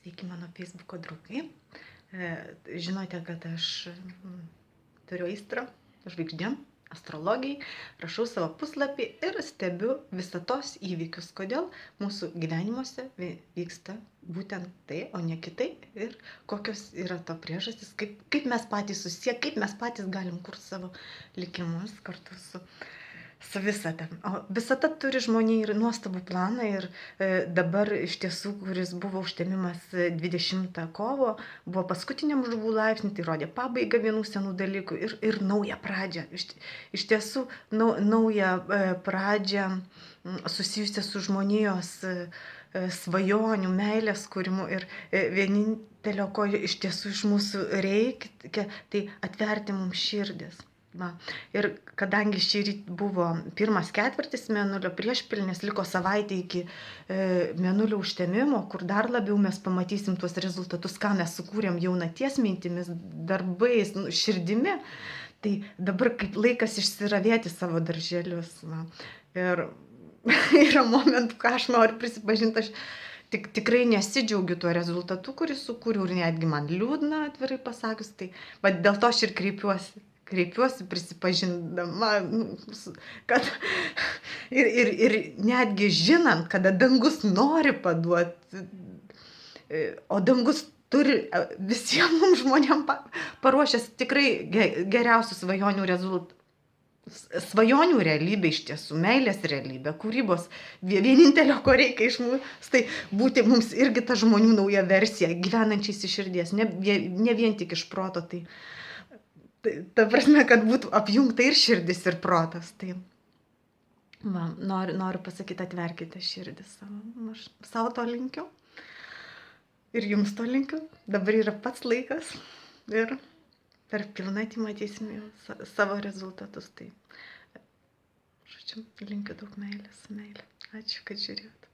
Sveiki mano Facebooko draugai. Žinote, kad aš turiu aistrą žvaigždėm, astrologijai, rašau savo puslapį ir stebiu visatos įvykius, kodėl mūsų gyvenimuose vyksta būtent tai, o ne kitaip, ir kokios yra to priežastys, kaip mes patys susiję, kaip mes patys galim kurti savo likimus kartu su visata. O visata turi žmonijai ir nuostabų planą ir dabar iš tiesų, kuris buvo užtemimas 20 kovo, buvo paskutiniam žuvų laipsnį, tai rodė pabaigą vienų senų dalykų ir naują pradžią. Iš tiesų naują pradžią susijusią su žmonijos svajonių, meilės kūrimu ir vienintelio, ko iš tiesų iš mūsų reikia, tai atverti mums širdis. Va. Ir kadangi šįryt buvo pirmas ketvirtis mėnulio priešpilnės, liko savaitė iki mėnulio užtemimo, kur dar labiau mes pamatysim tuos rezultatus, ką mes sukūrėm jaunaties mintimis, darbais, širdimi, tai dabar kaip laikas išsiravėti savo darželius. Va. Ir yra momentų, ką aš noriu prisipažinti, aš tikrai nesidžiaugiu tuo rezultatu, kurį sukūriau, ir netgi man liūdna, atvirai pasakius, tai dėl to aš ir kreipiuosi prisipažindama, kad ir netgi žinant, kada dangus nori paduoti, o dangus turi visiems mums žmonėms paruošęs tikrai geriausių svajonių rezultatų. Svajonių realybė iš tiesų, meilės realybė, kūrybos, vienintelio, ko reikia iš mūsų, tai būti mums irgi ta žmonių nauja versija, gyvenančiais iš širdies, ne vien tik iš proto, tai ta prasme, kad būtų apjungta ir širdis, ir protas. Tai va, noriu pasakyti, atverkite širdį savo. Aš savo to linkiu ir jums to linkiu. Dabar yra pats laikas ir per pilnatį matysim savo rezultatus. Tai, žodžiu, linkiu daug meilės. Ačiū, kad žiūrėjot.